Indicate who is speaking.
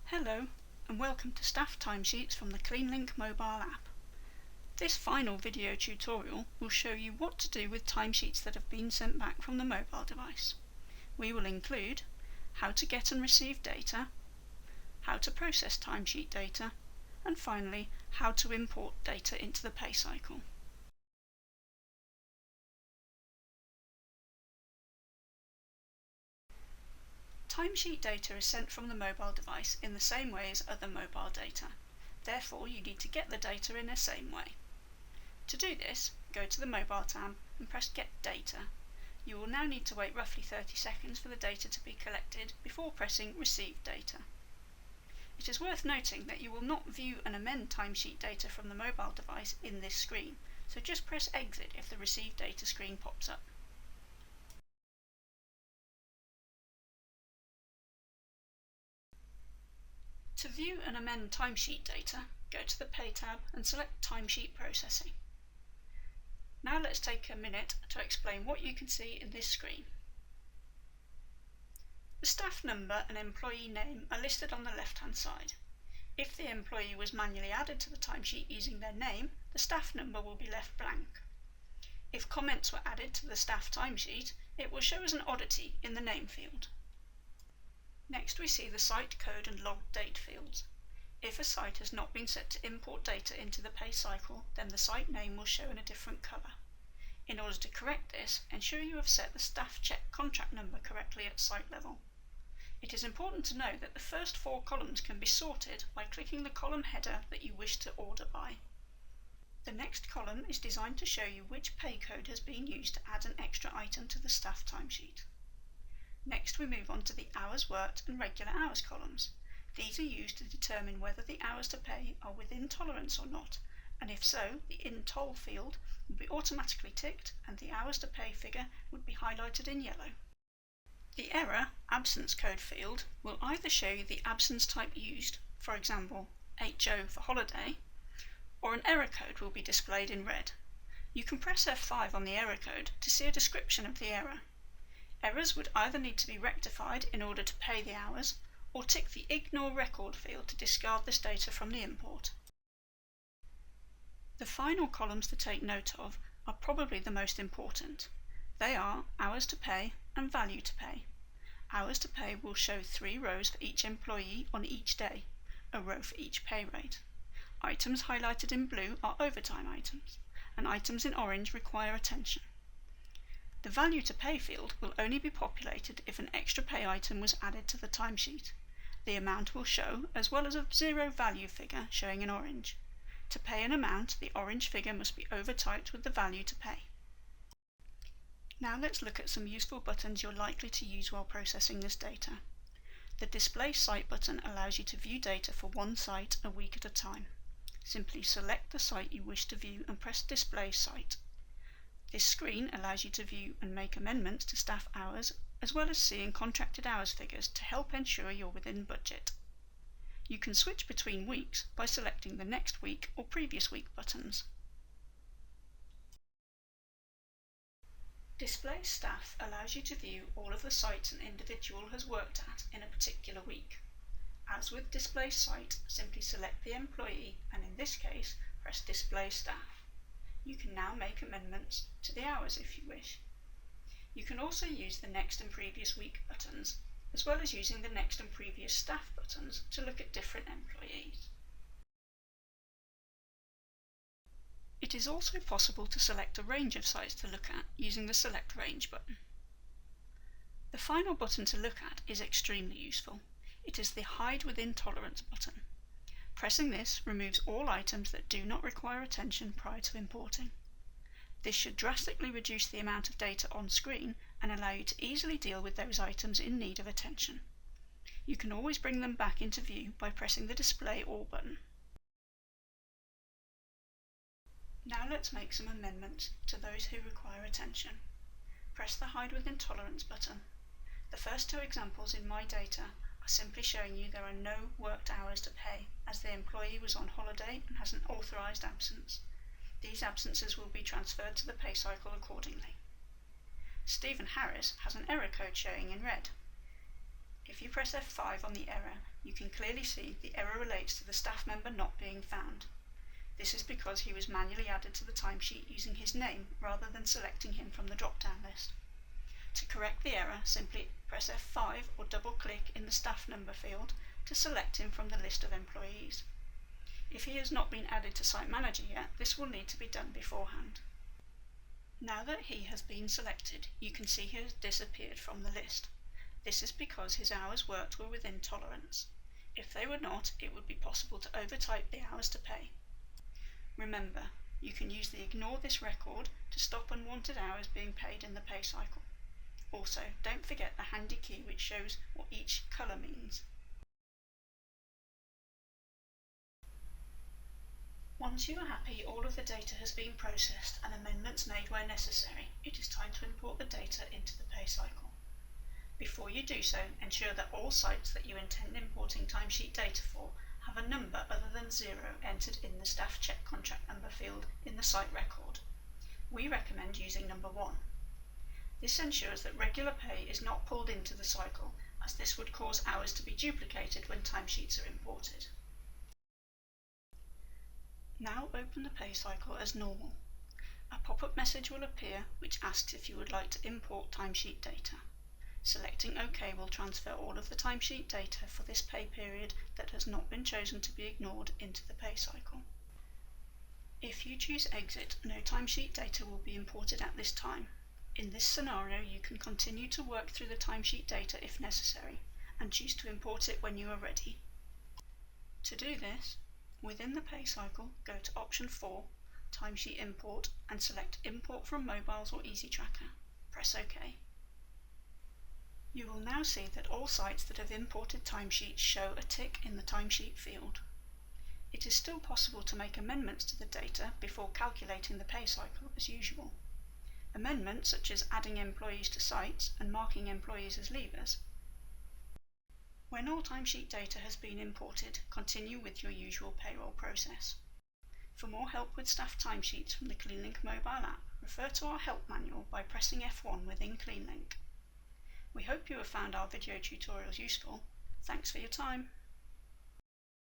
Speaker 1: Hello and welcome to Staff Timesheets from the CleanLink mobile app. This final video tutorial will show you what to do with timesheets that have been sent back from the mobile device. We will include how to get and receive data, how to process timesheet data, and finally how to import data into the pay cycle. Timesheet data is sent from the mobile device in the same way as other mobile data. Therefore, you need to get the data in the same way. To do this, go to the Mobile tab and press Get Data. You will now need to wait roughly 30 seconds for the data to be collected before pressing Receive Data. It is worth noting that you will not view and amend timesheet data from the mobile device in this screen, so just press Exit if the Receive Data screen pops up. To view and amend timesheet data, go to the Pay tab and select Timesheet Processing. Now let's take a minute to explain what you can see in this screen. The staff number and employee name are listed on the left-hand side. If the employee was manually added to the timesheet using their name, the staff number will be left blank. If comments were added to the staff timesheet, it will show as an oddity in the name field. Next we see the site code and log date fields. If a site has not been set to import data into the pay cycle, then the site name will show in a different colour. In order to correct this, ensure you have set the staff check contract number correctly at site level. It is important to know that the first 4 columns can be sorted by clicking the column header that you wish to order by. The next column is designed to show you which pay code has been used to add an extra item to the staff timesheet. Next we move on to the hours worked and regular hours columns. These are used to determine whether the hours to pay are within tolerance or not, and if so, the in toll field will be automatically ticked and the hours to pay figure would be highlighted in yellow. The error absence code field will either show you the absence type used, for example HO for holiday, or an error code will be displayed in red. You can press F5 on the error code to see a description of the error. Errors would either need to be rectified in order to pay the hours, or tick the Ignore Record field to discard this data from the import. The final columns to take note of are probably the most important. They are hours to pay and value to pay. Hours to pay will show 3 rows for each employee on each day, a row for each pay rate. Items highlighted in blue are overtime items, and items in orange require attention. The value to pay field will only be populated if an extra pay item was added to the timesheet. The amount will show, as well as a 0 value figure showing in orange. To pay an amount, the orange figure must be overtyped with the value to pay. Now let's look at some useful buttons you're likely to use while processing this data. The Display Site button allows you to view data for one site a week at a time. Simply select the site you wish to view and press Display Site. This screen allows you to view and make amendments to staff hours, as well as seeing contracted hours figures to help ensure you're within budget. You can switch between weeks by selecting the Next Week or Previous Week buttons. Display Staff allows you to view all of the sites an individual has worked at in a particular week. As with Display Site, simply select the employee and in this case press Display Staff. You can now make amendments to the hours if you wish. You can also use the Next and Previous Week buttons, as well as using the Next and Previous Staff buttons to look at different employees. It is also possible to select a range of sites to look at using the Select Range button. The final button to look at is extremely useful. It is the Hide Within Tolerance button. Pressing this removes all items that do not require attention prior to importing. This should drastically reduce the amount of data on screen and allow you to easily deal with those items in need of attention. You can always bring them back into view by pressing the Display All button. Now let's make some amendments to those who require attention. Press the Hide Within Tolerance button. The first 2 examples in my data are simply showing you there are no worked hours to pay, as the employee was on holiday and has an authorised absence. These absences will be transferred to the pay cycle accordingly. Stephen Harris has an error code showing in red. If you press F5 on the error, you can clearly see the error relates to the staff member not being found. This is because he was manually added to the timesheet using his name rather than selecting him from the drop-down list. To correct the error, simply press F5 or double-click in the staff number field to select him from the list of employees. If he has not been added to Site Manager yet, this will need to be done beforehand. Now that he has been selected, you can see he has disappeared from the list. This is because his hours worked were within tolerance. If they were not, it would be possible to overtype the hours to pay. Remember, you can use the Ignore This Record to stop unwanted hours being paid in the pay cycle. Also, don't forget the handy key which shows what each colour means. Once you are happy all of the data has been processed and amendments made where necessary, it is time to import the data into the pay cycle. Before you do so, ensure that all sites that you intend importing timesheet data for have a number other than 0 entered in the Staff Check Contract Number field in the site record. We recommend using number 1. This ensures that regular pay is not pulled into the cycle, as this would cause hours to be duplicated when timesheets are imported. Now open the pay cycle as normal. A pop-up message will appear which asks if you would like to import timesheet data. Selecting OK will transfer all of the timesheet data for this pay period that has not been chosen to be ignored into the pay cycle. If you choose Exit, no timesheet data will be imported at this time. In this scenario, you can continue to work through the timesheet data if necessary, and choose to import it when you are ready. To do this, within the pay cycle, go to Option 4, Timesheet Import, and select Import from Mobiles or Easy Tracker. Press OK. You will now see that all sites that have imported timesheets show a tick in the timesheet field. It is still possible to make amendments to the data before calculating the pay cycle as usual. Amendments such as adding employees to sites and marking employees as leavers. When all timesheet data has been imported, continue with your usual payroll process. For more help with staff timesheets from the CleanLink mobile app, refer to our help manual by pressing F1 within CleanLink. We hope you have found our video tutorials useful. Thanks for your time.